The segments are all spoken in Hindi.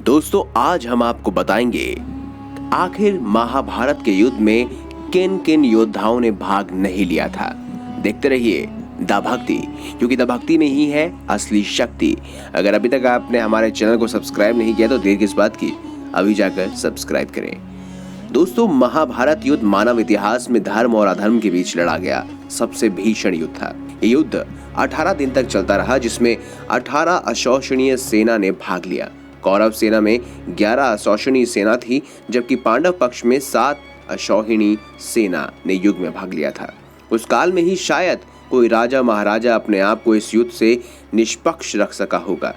दोस्तों आज हम आपको बताएंगे आखिर महाभारत के युद्ध में किन किन योद्धाओं ने भाग नहीं लिया था। देखते रहिए द भक्ति, क्योंकि द भक्ति में ही है असली शक्ति। अगर अभी तक आपने हमारे चैनल को सब्सक्राइब नहीं किया तो देर किस बात की, अभी जाकर सब्सक्राइब करें। दोस्तों महाभारत युद्ध मानव इतिहास में धर्म और अधर्म के बीच लड़ा गया सबसे भीषण युद्ध था। ये युद्ध 18 दिन तक चलता रहा, जिसमें 18 अशोषणीय सेना ने भाग लिया। कौरव सेना में 11 अशोषणीय सेना थी, जबकि पांडव पक्ष में 7 अशोहिणी सेना ने युद्ध में भाग लिया था। उस काल में ही शायद कोई राजा महाराजा अपने आप को इस युद्ध से निष्पक्ष रख सका होगा।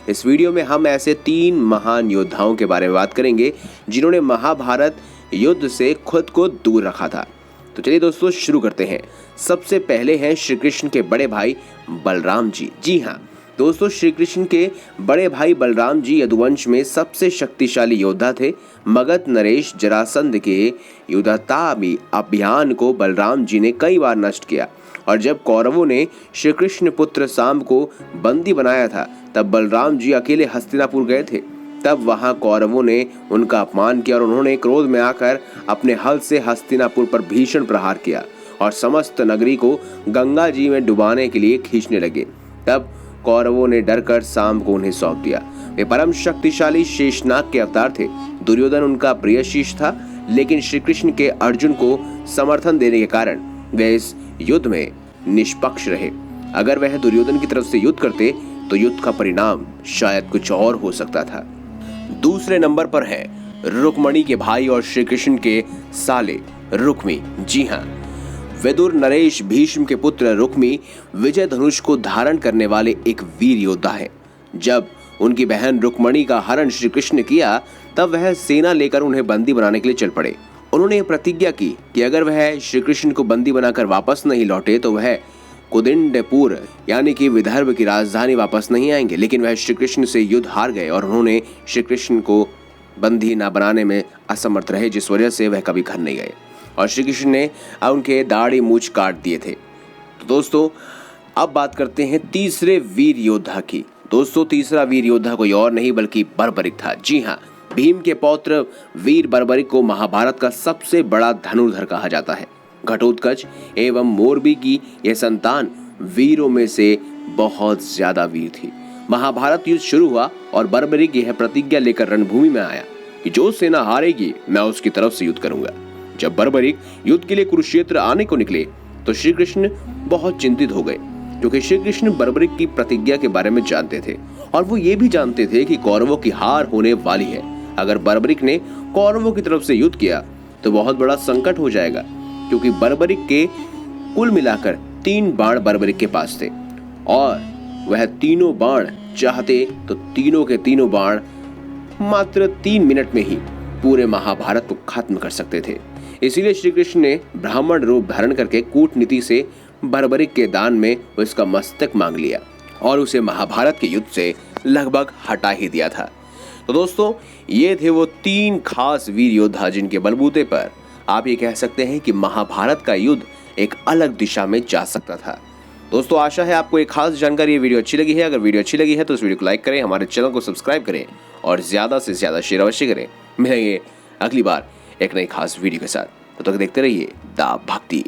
इस वीडियो में हम ऐसे 3 महान योद्धाओं के बारे में बात करेंगे जिन्होंने महाभारत युद्ध से खुद को दूर रखा था। तो चलिए दोस्तों शुरू करते हैं। सबसे पहले हैं श्री कृष्ण के बड़े भाई बलराम जी। जी हाँ दोस्तों, श्री कृष्ण के बड़े भाई बलराम जी यदुवंश में सबसे शक्तिशाली योद्धा थे। मगध नरेश जरासंध के युद्धतामी अभियान को बलराम जी ने कई बार नष्ट किया, और जब कौरवों ने श्री कृष्ण पुत्र साम को बंदी बनाया था तब बलराम जी अकेले हस्तिनापुर गए थे। तब वहां कौरवों ने उनका अपमान किया और उन्होंने क्रोध में आकर अपने हल से हस्तिनापुर पर भीषण प्रहार किया और समस्त नगरी को गंगा जी में डुबाने के लिए खींचने लगे। तब कौरवों ने डरकर साम को उन्हें सौंप दिया। वे परम शक्तिशाली शेषनाग के अवतार थे। दुर्योधन उनका प्रिय शिष्य था, लेकिन श्री कृष्ण के अर्जुन को समर्थन देने के कारण वे इस युद्ध में निष्पक्ष रहे। अगर वह दुर्योधन की तरफ से युद्ध करते तो युद्ध का परिणाम शायद कुछ और हो सकता था। दूसरे नंबर पर है रुक्मणी के भाई और श्री कृष्ण के साले रुक्मी। जी हाँ, विदुर नरेश भीष्म के पुत्र रुक्मी विजय धनुष को धारण करने वाले एक वीर योद्धा है। जब उनकी बहन रुक्मणी का हरण श्री कृष्ण ने किया तब वह सेना लेकर उन्हें बंदी बनाने के लिए चल पड़े। उन्होंने प्रतिज्ञा की कि अगर वह श्री कृष्ण को बंदी बनाकर वापस नहीं लौटे तो वह कुदिंडपुर यानी कि विदर्भ की राजधानी वापस नहीं आएंगे। लेकिन वह श्री कृष्ण से युद्ध हार गए और उन्होंने श्री कृष्ण को बंदी न बनाने में असमर्थ रहे, जिस वजह से वह कभी घर नहीं गए और श्री कृष्ण ने उनके दाढ़ी मूछ काट दिए थे। तो दोस्तों अब बात करते हैं तीसरे वीर योद्धा की। दोस्तों तीसरा वीर योद्धा कोई और नहीं बल्कि बर्बरिक था। जी हाँ, भीम के पौत्र वीर बर्बरिक को महाभारत का सबसे बड़ा धनुर्धर कहा जाता है। घटोत्कच एवं मोरबी की यह संतान वीरों में से बहुत ज्यादा वीर थी। महाभारत युद्ध शुरू हुआ और बर्बरिक यह प्रतिज्ञा लेकर रणभूमि में आया कि जो सेना हारेगी मैं उसकी तरफ से युद्ध करूंगा। जब बर्बरिक युद्ध के लिए कुरुक्षेत्र आने को निकले तो श्री कृष्ण बहुत चिंतित हो गए, क्योंकि श्री कृष्ण बर्बरिक की प्रतिज्ञा के बारे में जानते थे और वो ये भी जानते थे कि कौरवों की हार होने वाली है। अगर बर्बरिक ने कौरवों की तरफ से युद्ध किया तो बहुत बड़ा संकट हो जाएगा, क्योंकि बर्बरिक के कुल मिलाकर 3 बाण बर्बरिक के पास थे और वह तीनों बाण चाहते तो तीनों के तीनों बाण मात्र 3 मिनट में ही पूरे महाभारत को खत्म कर सकते थे। इसीलिए श्री कृष्ण ने ब्राह्मण रूप धारण करके कूटनीति से बर्बरिक के दान में उसका मस्तक मांग लिया और उसे महाभारत के युद्ध से लगभग हटा ही दिया था। तो दोस्तों ये थे वो 3 खास वीर योद्धा जिनके बलबूते पर आप ये कह सकते हैं कि महाभारत का युद्ध एक अलग दिशा में जा सकता था। दोस्तों आशा है आपको एक खास जानकारी ये वीडियो अच्छी लगी है। अगर वीडियो अच्छी लगी है तो इस वीडियो को लाइक करें, हमारे चैनल को सब्सक्राइब करें और ज्यादा से ज्यादा शेयर अवश्य करें। मिलेंगे अगली बार एक नई खास वीडियो के साथ, तो तक देखते रहिए द भक्ति।